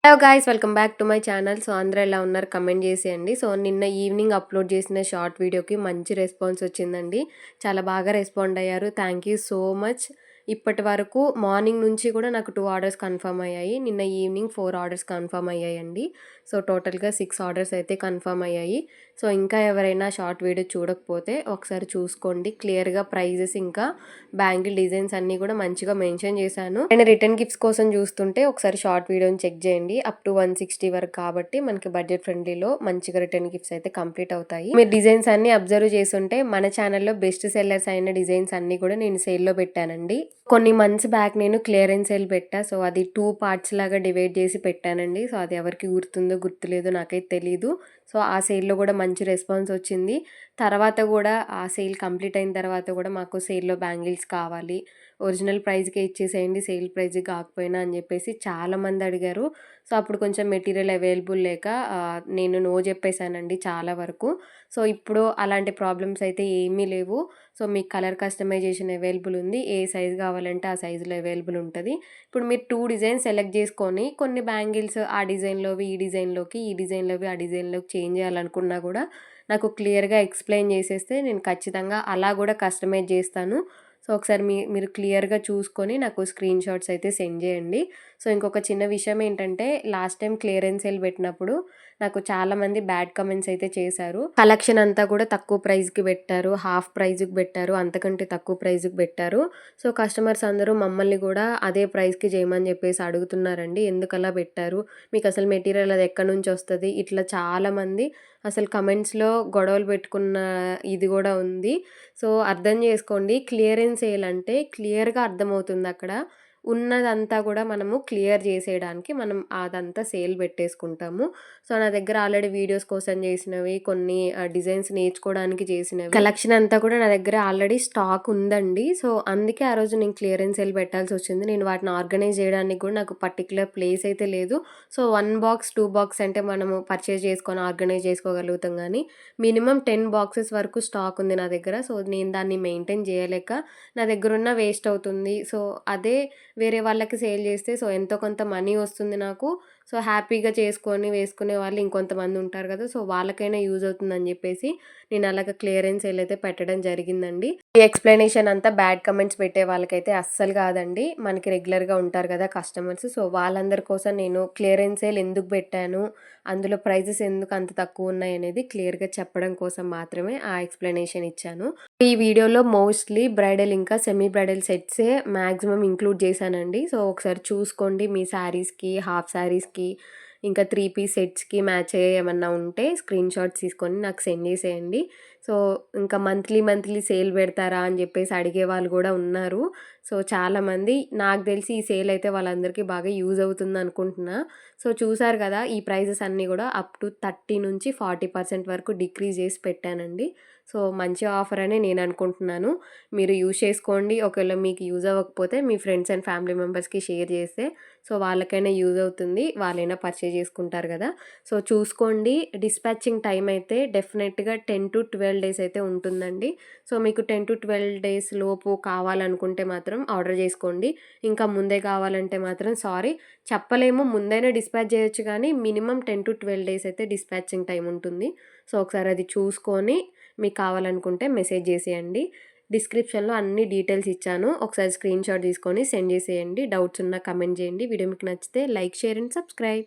Hello guys, welcome back to my channel. So అందరూ ఎలా ఉన్నారు కమెంట్ చేసేయండి. సో నిన్న ఈవినింగ్ అప్లోడ్ చేసిన షార్ట్ వీడియోకి మంచి రెస్పాన్స్ వచ్చిందండి. చాలా బాగా రెస్పాండ్ అయ్యారు. Thank you so much. ఇప్పటి వరకు మార్నింగ్ నుంచి కూడా నాకు 2 ఆర్డర్స్ కన్ఫర్మ్ అయ్యాయి. నిన్న ఈవినింగ్ 4 ఆర్డర్స్ కన్ఫర్మ్ అయ్యాయండి. సో టోటల్గా 6 ఆర్డర్స్ అయితే కన్ఫర్మ్ అయ్యాయి. సో ఇంకా ఎవరైనా షార్ట్ వీడియో చూడకపోతే ఒకసారి చూసుకోండి. క్లియర్గా ప్రైజెస్ ఇంకా బ్యాంగిల్ డిజైన్స్ అన్నీ కూడా మంచిగా మెన్షన్ చేశాను. అండ్ రిటర్న్ గిఫ్ట్స్ కోసం చూస్తుంటే ఒకసారి షార్ట్ వీడియోని చెక్ చేయండి. అప్ టు 160 వరకు కాబట్టి మనకి బడ్జెట్ ఫ్రెండ్లీలో మంచిగా రిటర్న్ గిఫ్ట్స్ అయితే కంప్లీట్ అవుతాయి. మీరు డిజైన్స్ అన్ని అబ్జర్వ్ చేస్తుంటే మన ఛానల్లో బెస్ట్ సెల్లర్స్ అయిన డిజైన్స్ అన్ని కూడా నేను సేల్లో పెట్టానండి. కొన్ని మంత్స్ బ్యాక్ నేను క్లియరెన్స్ సేల్ పెట్టా. సో అది 2 పార్ట్స్ లాగా డివైడ్ చేసి పెట్టానండి. సో అది ఎవరికి గుర్తుందో గుర్తులేదో నాకైతే తెలీదు. సో ఆ సేల్లో కూడా మంచి రెస్పాన్స్ వచ్చింది. తర్వాత కూడా ఆ సేల్ కంప్లీట్ అయిన తర్వాత కూడా మాకు సేల్లో బ్యాంగిల్స్ కావాలి, ఒరిజినల్ ప్రైస్కే ఇచ్చేసేయండి, సేల్ ప్రైస్ కాకపోయినా అని చెప్పేసి చాలామంది అడిగారు. సో అప్పుడు కొంచెం మెటీరియల్ అవైలబుల్ లేక నేను నో చెప్పేశానండి చాలా వరకు. సో ఇప్పుడు అలాంటి ప్రాబ్లమ్స్ అయితే ఏమీ లేవు. సో మీకు కలర్ కస్టమైజేషన్ అవైలబుల్ ఉంది. ఏ సైజ్ కావాలంటే ఆ సైజులో అవైలబుల్ ఉంటుంది. ఇప్పుడు మీరు 2 డిజైన్స్ సెలెక్ట్ చేసుకొని కొన్ని బ్యాంగిల్స్ ఆ డిజైన్లోవి ఈ డిజైన్లోకి, ఈ డిజైన్లోవి ఆ డిజైన్లోకి చేంజ్ చేయాలనుకున్నా కూడా నాకు క్లియర్గా ఎక్స్ప్లెయిన్ చేసేస్తే నేను ఖచ్చితంగా అలా కూడా కస్టమైజ్ చేస్తాను. సో ఒకసారి మీరు క్లియర్గా చూసుకొని నాకు స్క్రీన్ షాట్స్ అయితే సెండ్ చేయండి. సో ఇంకొక చిన్న విషయం ఏంటంటే లాస్ట్ టైం క్లియరెన్స్ సేల్ పెట్టినప్పుడు నాకు చాలామంది బ్యాడ్ కమెంట్స్ అయితే చేశారు. కలెక్షన్ అంతా కూడా తక్కువ ప్రైస్కి పెట్టారు, హాఫ్ ప్రైజ్కి పెట్టారు, అంతకంటే తక్కువ ప్రైజ్కి పెట్టారు. సో కస్టమర్స్ అందరూ మమ్మల్ని కూడా అదే ప్రైస్కి చేయమని చెప్పేసి అడుగుతున్నారండి. ఎందుకు అలా పెట్టారు, మీకు అసలు మెటీరియల్ అది ఎక్కడి నుంచి వస్తుంది, ఇట్లా చాలామంది అసలు కమెంట్స్లో గొడవలు పెట్టుకున్న ఇది కూడా ఉంది. సో అర్థం చేసుకోండి, క్లియరెన్స్ సేల్ అంటే క్లియర్గా అర్థమవుతుంది అక్కడ ఉన్నదంతా కూడా మనము క్లియర్ చేసేయడానికి మనం అదంతా సేల్ పెట్టేసుకుంటాము. సో నా దగ్గర ఆల్రెడీ వీడియోస్ కోసం చేసినవి, కొన్ని డిజైన్స్ నేర్చుకోవడానికి చేసినవి, కలెక్షన్ అంతా కూడా నా దగ్గర ఆల్రెడీ స్టాక్ ఉందండి. సో అందుకే ఆ రోజు నేను క్లియరెన్స్ సేల్ పెట్టాల్సి వచ్చింది. నేను వాటిని ఆర్గనైజ్ చేయడానికి కూడా నాకు పర్టికులర్ ప్లేస్ అయితే లేదు. సో 1 బాక్స్ 2 బాక్స్ అంటే మనము పర్చేజ్ చేసుకొని ఆర్గనైజ్ చేసుకోగలుగుతాం, కానీ మినిమం 10 బాక్సెస్ వరకు స్టాక్ ఉంది నా దగ్గర. సో నేను దాన్ని మెయింటైన్ చేయలేక నా దగ్గర ఉన్న వేస్ట్ అవుతుంది. సో అదే వేరే వాళ్ళకి సేల్ చేస్తే సో ఎంతో కొంత మనీ వస్తుంది నాకు. సో హ్యాపీగా చేసుకొని వేసుకునే వాళ్ళు ఇంకొంతమంది ఉంటారు కదా, సో వాళ్ళకైనా యూజ్ అవుతుందని చెప్పేసి నేను అలాగ క్లియరెన్స్ సేల్ అయితే పెట్టడం జరిగిందండి. ఈ ఎక్స్ప్లెనేషన్ అంతా బ్యాడ్ కమెంట్స్ పెట్టే వాళ్ళకైతే అస్సలు కాదండి, మనకి రెగ్యులర్గా ఉంటారు కదా కస్టమర్స్. సో వాళ్ళందరి కోసం నేను క్లియరెన్స్ సేల్ ఎందుకు పెట్టాను, అందులో ప్రైజెస్ ఎందుకు అంత తక్కువ ఉన్నాయి అనేది క్లియర్గా చెప్పడం కోసం మాత్రమే ఆ ఎక్స్ప్లెనేషన్ ఇచ్చాను. ఈ వీడియోలో మోస్ట్లీ బ్రైడల్ ఇంకా సెమీ బ్రైడల్ సెట్సే మ్యాక్సిమం ఇంక్లూడ్ చేశానండి. సో ఒకసారి చూసుకోండి, మీ శారీస్కి, హాఫ్ శారీస్కి, ఇంకా 3 పీస్ సెట్స్కి మ్యాచ్ అయ్యే ఏమన్నా ఉంటే స్క్రీన్ షాట్స్ తీసుకొని నాకు సెండ్ చేసేయండి. సో ఇంకా మంత్లీ సేల్ పెడతారా అని చెప్పేసి అడిగే వాళ్ళు కూడా ఉన్నారు. సో చాలామంది నాకు తెలిసి ఈ సేల్ అయితే వాళ్ళందరికీ బాగా యూజ్ అవుతుంది అనుకుంటున్నా. సో చూసారు కదా, ఈ ప్రైజెస్ అన్నీ కూడా అప్ టు 30 నుంచి 40% వరకు డిక్రీజ్ చేసి పెట్టానండి. సో మంచి ఆఫర్ అని నేను అనుకుంటున్నాను. మీరు యూజ్ చేసుకోండి. ఒకవేళ మీకు యూజ్ అవ్వకపోతే మీ ఫ్రెండ్స్ అండ్ ఫ్యామిలీ మెంబర్స్కి షేర్ చేస్తే సో వాళ్ళకైనా యూజ్ అవుతుంది, వాళ్ళైనా పర్చేజ్ చేసుకుంటారు కదా. సో చూసుకోండి, డిస్పాచింగ్ టైం అయితే డెఫినెట్గా 10 to 12 డేస్ అయితే ఉంటుందండి. సో మీకు 10 to 12 డేస్ లోపు కావాలనుకుంటే మాత్రం ఆర్డర్ చేసుకోండి. ఇంకా ముందే కావాలంటే మాత్రం సారీ చెప్పలేము, ముందైనా డిస్పాచ్ చేయొచ్చు, కానీ మినిమం 10 to 12 డేస్ అయితే డిస్పాచింగ్ టైం ఉంటుంది. సో ఒకసారి అది చూసుకొని మీకు కావాలనుకుంటే మెసేజ్ చేసేయండి. డిస్క్రిప్షన్లో అన్ని డీటెయిల్స్ ఇచ్చాను, ఒకసారి స్క్రీన్ షాట్ తీసుకొని సెండ్ చేసేయండి. డౌట్స్ ఉన్నా కమెంట్ చేయండి. వీడియో మీకు నచ్చితే లైక్, షేర్ అండ్ సబ్స్క్రైబ్.